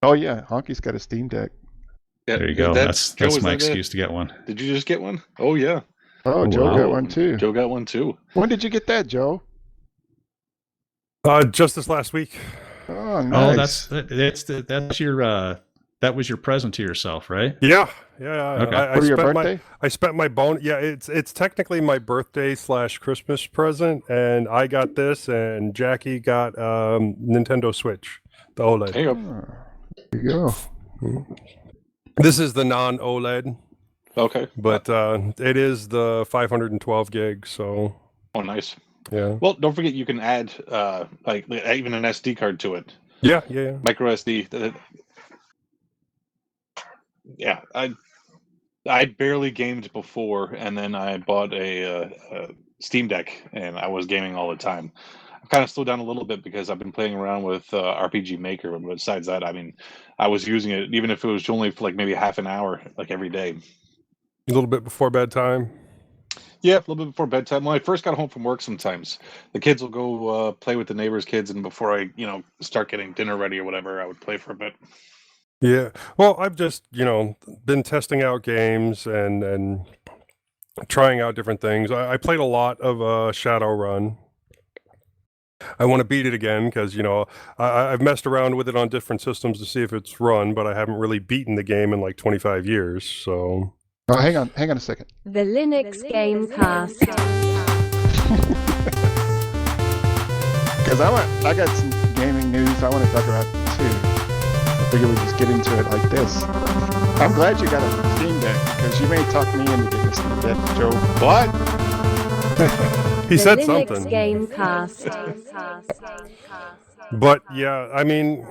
Oh yeah, Honky's got a Steam Deck. Yeah, There you go. That's Joe, my excuse to get one. Did you just get one? Oh yeah. Oh, Joe got one too. Joe got one too. When did you get that, Joe? Just this last week. Oh, nice. That's your that was your present to yourself, right? Yeah. Okay. For your birthday? I spent my bonus. Yeah, it's technically my birthday / Christmas present, and I got this, and Jackie got Nintendo Switch, the OLED. There you go. There you go. This is the non-OLED. Okay. But it is the 512 gig, so. Oh, nice. Yeah. Well, don't forget you can add like even an SD card to it. Yeah. Micro SD. Yeah, I barely gamed before, and then I bought a Steam Deck, and I was gaming all the time. I've kind of slowed down a little bit because I've been playing around with RPG Maker, but besides that, I mean, I was using it even if it was only for like maybe half an hour, like every day. A little bit before bedtime. Yeah, a little bit before bedtime. When I first got home from work, sometimes the kids will go play with the neighbors' kids, and before I, start getting dinner ready or whatever, I would play for a bit. Yeah. Well, I've just, been testing out games and trying out different things. I played a lot of Shadowrun. I want to beat it again because, I've messed around with it on different systems to see if it's run, but I haven't really beaten the game in like 25 years, so... Oh, hang on a second. The Linux Gamecast. Because I got some gaming news I want to talk about too. I figure we just get into it like this. I'm glad you got a Steam Deck because you may talk me into getting a Steam Deck, Joe. What? He said Linux something. Gamecast. But yeah, I mean,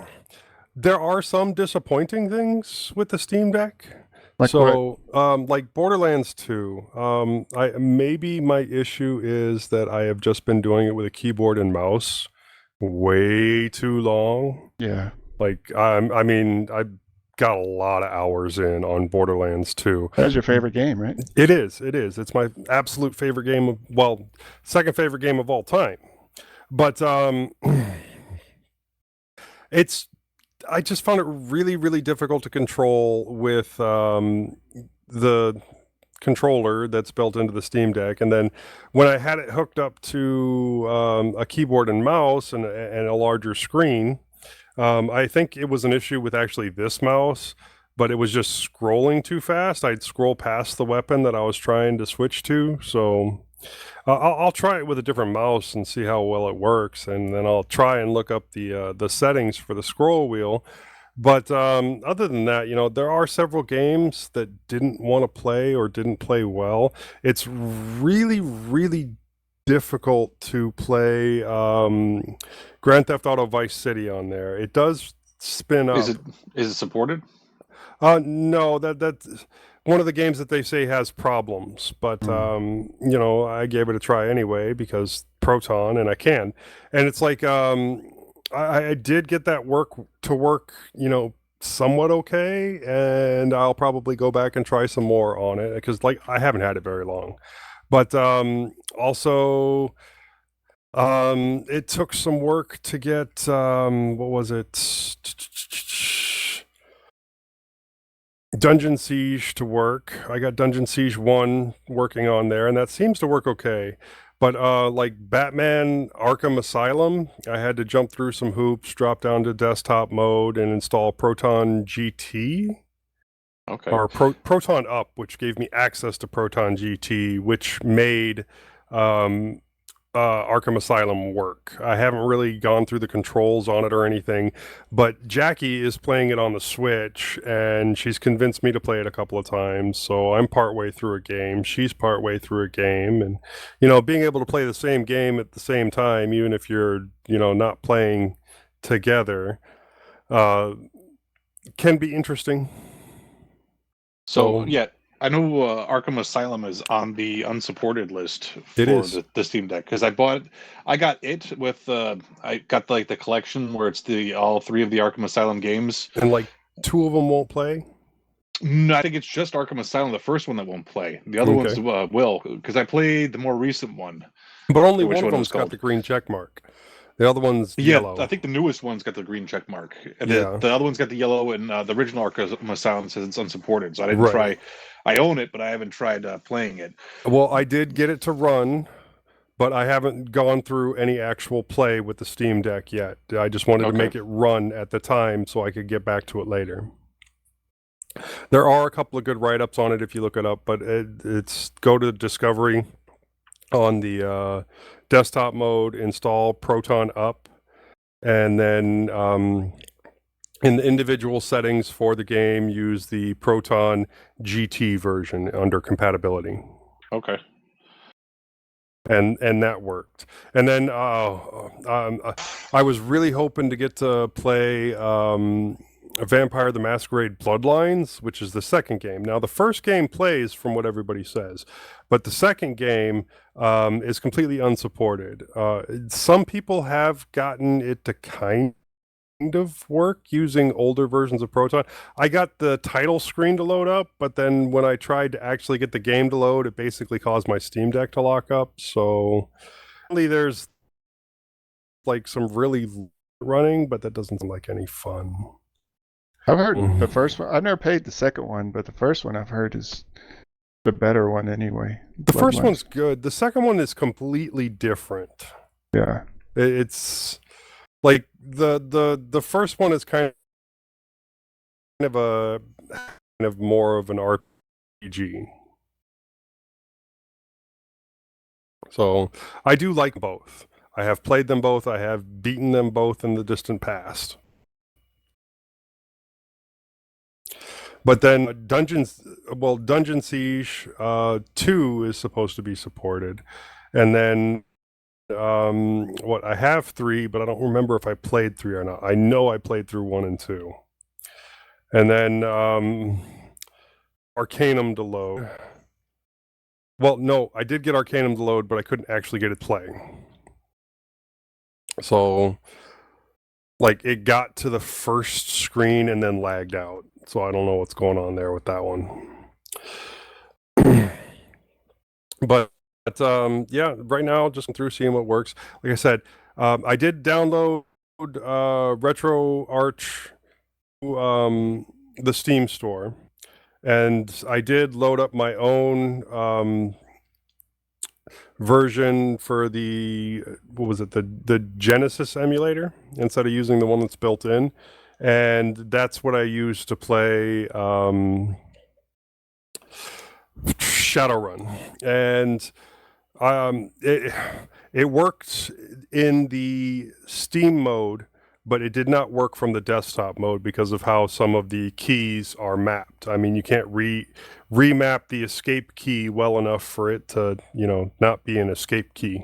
there are some disappointing things with the Steam Deck. Like like Borderlands 2, maybe my issue is that I have just been doing it with a keyboard and mouse way too long. Yeah. Like, I mean, I got a lot of hours in on Borderlands 2. That's your favorite game, right? It is. It's my absolute favorite game second favorite game of all time. But I just found it really, really difficult to control with the controller that's built into the Steam Deck. And then when I had it hooked up to a keyboard and mouse and a larger screen, I think it was an issue with actually this mouse, but it was just scrolling too fast. I'd scroll past the weapon that I was trying to switch to. So I'll try it with a different mouse and see how well it works, and then I'll try and look up the settings for the scroll wheel. But other than that, there are several games that didn't want to play or didn't play well. It's really, really difficult to play Grand Theft Auto Vice City on there. It does spin up. Is it supported? No, that's one of the games that they say has problems, but I gave it a try anyway because Proton, and I can. And it's like I did get that to work, somewhat okay, and I'll probably go back and try some more on it because I haven't had it very long. But also it took some work to get what was it? Dungeon Siege to work. I got Dungeon Siege 1 working on there, and that seems to work okay. But like Batman Arkham Asylum, I had to jump through some hoops, drop down to desktop mode, and install Proton GT. Okay. Or Proton Up, which gave me access to Proton GT, which made Arkham Asylum work. I haven't really gone through the controls on it or anything, but Jackie is playing it on the Switch, and she's convinced me to play it a couple of times, so I'm partway through a game, she's partway through a game, and, being able to play the same game at the same time, even if you're, not playing together, can be interesting. So, yeah. I know Arkham Asylum is on the unsupported list for the Steam Deck because I got it with I got the collection where it's all three of the Arkham Asylum games, and two of them won't play. No, I think it's just Arkham Asylum, the first one that won't play. The other ones will because I played the more recent one. But only one of them's got the green check mark. The other one's Yeah, yellow. I think the newest one's got the green check mark. And Yeah. the other one's got the yellow, and the original Arkham Asylum says it's unsupported. So I didn't Right. try. I own it, but I haven't tried playing it. Well, I did get it to run, but I haven't gone through any actual play with the Steam Deck yet. I just wanted to Okay. make it run at the time so I could get back to it later. There are a couple of good write-ups on it if you look it up, but it's go to Discovery on the desktop mode, install Proton up, and then in the individual settings for the game, use the Proton GT version under compatibility. Okay. And that worked. And then I was really hoping to get to play Vampire the Masquerade Bloodlines, which is the second game. Now, the first game plays from what everybody says, but the second game is completely unsupported. Some people have gotten it to kind of work using older versions of Proton. I got the title screen to load up, but then when I tried to actually get the game to load, it basically caused my Steam Deck to lock up. So there's like some really running, but that doesn't seem like any fun. I've heard the first one. I've never played the second one, but the first one I've heard is the better one anyway. The first Bloodlines. one's good. The second one is completely different. Yeah. It's like the first one is kind of more of an RPG. So I do like both. I have played them both. I have beaten them both in the distant past. But then Dungeon Siege 2 is supposed to be supported. And then I have 3, but I don't remember if I played 3 or not. I know I played through 1 and 2. And then Arcanum to load. Well, no, I did get Arcanum to load, but I couldn't actually get it playing. So, like, it got to the first screen and then lagged out. So I don't know what's going on there with that one. But yeah, right now, just through seeing what works. Like I said, I did download RetroArch, the Steam store, and I did load up my own version for the the Genesis emulator instead of using the one that's built in, and that's what I used to play Shadowrun, and it worked in the Steam mode, but it did not work from the desktop mode because of how some of the keys are mapped. I mean, you can't remap the escape key well enough for it to, not be an escape key.